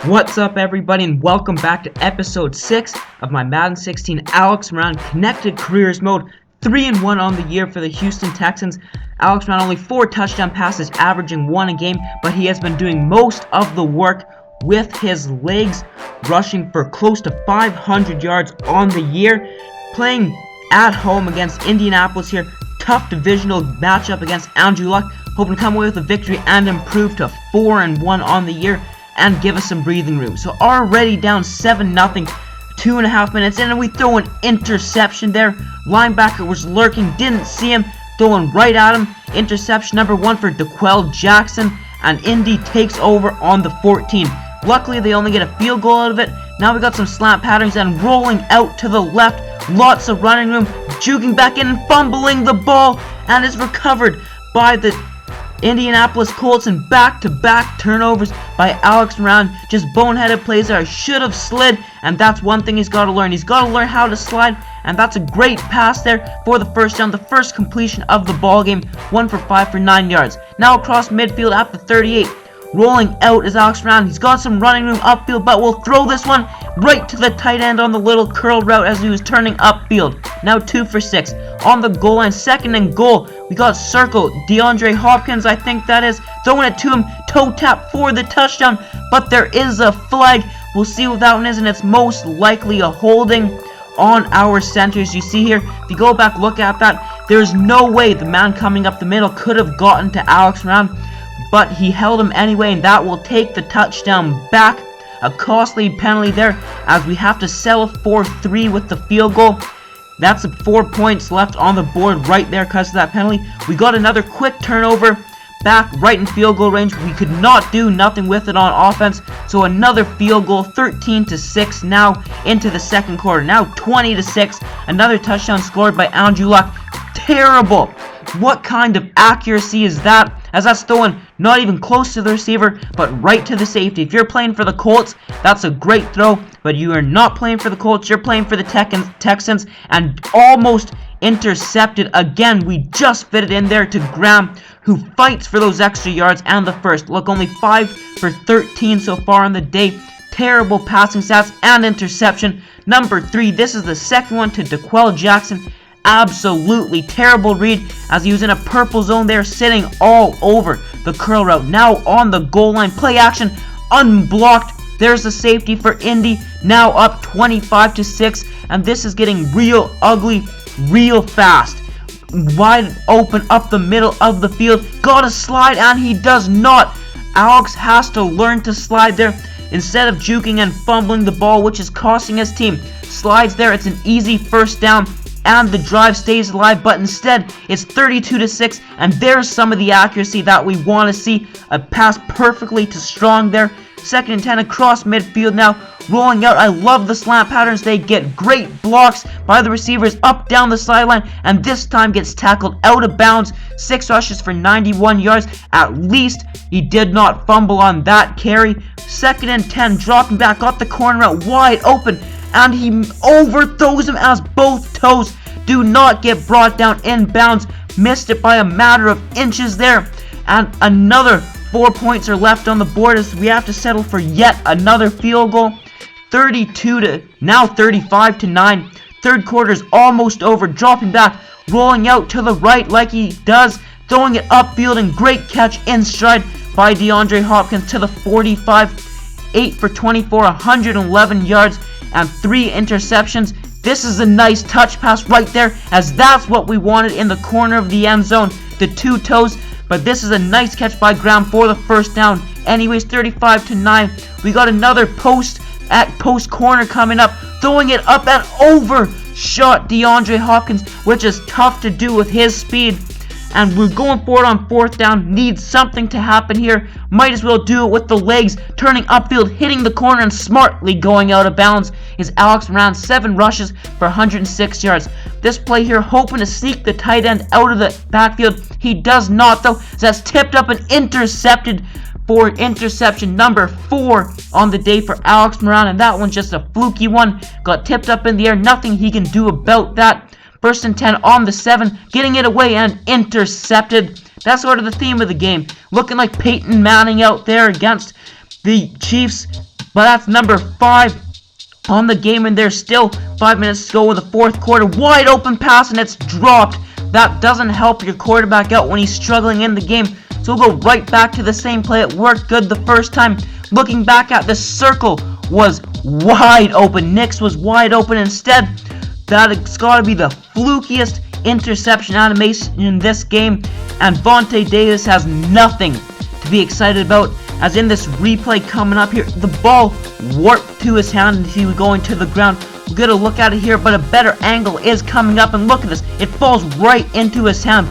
What's up, everybody, and welcome back to episode 6 of my Madden 16 Alex Moran Connected Careers mode. 3-1 on the year for the Houston Texans. Alex Moran only 4 touchdown passes, averaging 1 a game, but he has been doing most of the work with his legs, rushing for close to 500 yards on the year. Playing at home against Indianapolis here. Tough divisional matchup against Andrew Luck. Hoping to come away with a victory and improve to 4-1 on the year and give us some breathing room. So already down 7-0, 2.5 minutes in, and we throw an interception there. Linebacker was lurking, didn't see him, throwing right at him. Interception number 1 for D'Qwell Jackson, and Indy takes over on the 14. Luckily, they only get a field goal out of it. Now we got some slant patterns and rolling out to the left. Lots of running room, juking back in and fumbling the ball, and is recovered by the Indianapolis Colts, and back-to-back turnovers by Alex Moran. Just boneheaded plays there. I should have slid, and that's one thing he's got to learn. He's got to learn how to slide, and that's a great pass there for the first down, the first completion of the ball game. 1 for 5 for 9 yards. Now across midfield at the 38. Rolling out is Alex Moran. He's got some running room upfield, but we'll throw this one right to the tight end on the little curl route as he was turning upfield. Now 2 for 6. On the goal line, 2nd and goal. We got circle. DeAndre Hopkins, I think that is. Throwing it to him. Toe tap for the touchdown. But there is a flag. We'll see what that one is, and it's most likely a holding on our centers. You see here, if you go back, look at that. There's no way the man coming up the middle could have gotten to Alex Moran, but he held him anyway, and that will take the touchdown back. A costly penalty there, as we have to settle for 3 with the field goal. That's 4 points left on the board right there because of that penalty. We got another quick turnover back right in field goal range. We could not do nothing with it on offense, so another field goal. 13-6 now into the second quarter. Now 20-6. Another touchdown scored by Andrew Luck. Terrible. What kind of accuracy is that? As that's throwing not even close to the receiver, but right to the safety. If you're playing for the Colts, that's a great throw, but you are not playing for the Colts. You're playing for the Texans, and almost intercepted again. We just fit it in there to Graham, who fights for those extra yards and the first. Look, only 5 for 13 so far on the day. Terrible passing stats and interception. Number 3, this is the second one to D'Qwell Jackson. Absolutely terrible read as he was in a purple zone there, sitting all over the curl route. Now on the goal line, play action, unblocked. There's the safety for Indy, now up 25-6, and this is getting real ugly real fast. Wide open up the middle of the field, got a slide, and he does not. Alex has to learn to slide there instead of juking and fumbling the ball, which is costing his team. Slides there, it's an easy first down, and the drive stays alive, but instead it's 32-6, and there's some of the accuracy that we want to see. A pass perfectly to Strong there. 2nd and 10 across midfield now, rolling out. I love the slant patterns. They get great blocks by the receivers up down the sideline, and this time gets tackled out of bounds. 6 rushes for 91 yards. At least he did not fumble on that carry. 2nd and 10, dropping back, got the corner out wide open, and he overthrows him as both toes do not get brought down in bounds. Missed it by a matter of inches there. And another 4 points are left on the board as we have to settle for yet another field goal. 35-9. Third quarter is almost over. Dropping back, rolling out to the right like he does. Throwing it upfield, and great catch in stride by DeAndre Hopkins to the 45. 8 for 24, 111 yards, and 3 interceptions. This is a nice touch pass right there, as that's what we wanted in the corner of the end zone. The 2 toes, but this is a nice catch by Graham for the first down. Anyways, 35-9. We got another post corner coming up, throwing it up and over. Shot DeAndre Hopkins, which is tough to do with his speed. And we're going for it on 4th down. Needs something to happen here. Might as well do it with the legs. Turning upfield, hitting the corner, and smartly going out of bounds is Alex Moran. 7 rushes for 106 yards. This play here, hoping to sneak the tight end out of the backfield. He does not, though. That's tipped up and intercepted for interception number 4 on the day for Alex Moran. And that one's just a fluky one. Got tipped up in the air. Nothing he can do about that. 1st and 10 on the 7, getting it away and intercepted. That's sort of the theme of the game. Looking like Peyton Manning out there against the Chiefs. But that's number 5 on the game, and there's still 5 minutes to go in the 4th quarter. Wide open pass, and it's dropped. That doesn't help your quarterback out when he's struggling in the game. So we'll go right back to the same play. It worked good the first time. Looking back at the circle was wide open. Nix was wide open instead. That's got to be the flukiest interception animation in this game. And Vontae Davis has nothing to be excited about, as in this replay coming up here, the ball warped to his hand and he was going to the ground. We're going to look at it here, but a better angle is coming up, and look at this. It falls right into his hand.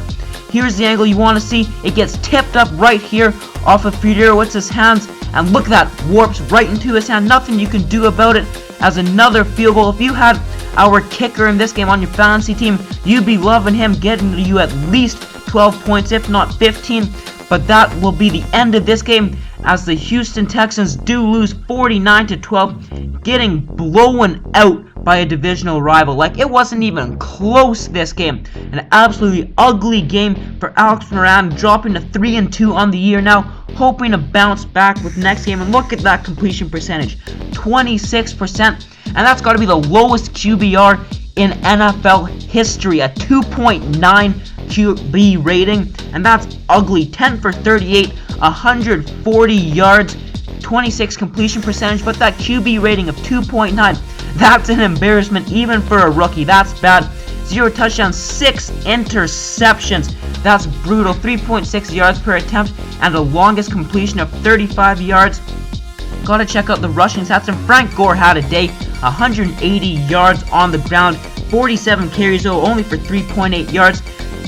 Here's the angle you want to see. It gets tipped up right here off of Fiedorowicz's hands, and look at that, warps right into his hand. Nothing you can do about it, as another field goal. If you had our kicker in this game on your fantasy team, you'd be loving him, getting you at least 12 points, if not 15. But that will be the end of this game, as the Houston Texans do lose 49-12, getting blown out by a divisional rival. Like, it wasn't even close this game. An absolutely ugly game for Alex Moran, dropping to 3-2 on the year now, hoping to bounce back with next game. And look at that completion percentage, 26%, and that's got to be the lowest QBR in NFL history, a 2.9 QB rating, and that's ugly. 10 for 38, 140 yards, 26 completion percentage, but that QB rating of 2.9, that's an embarrassment even for a rookie. That's bad. 0 touchdowns, 6 interceptions. That's brutal. 3.6 yards per attempt, and the longest completion of 35 yards. Gotta check out the rushing stats, and Frank Gore had a day. 180 yards on the ground, 47 carries though, only for 3.8 yards.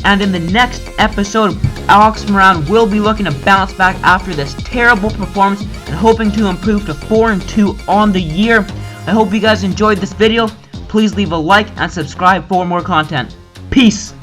And in the next episode, Alex Moran will be looking to bounce back after this terrible performance and hoping to improve to 4-2 on the year. I hope you guys enjoyed this video. Please leave a like and subscribe for more content. Peace!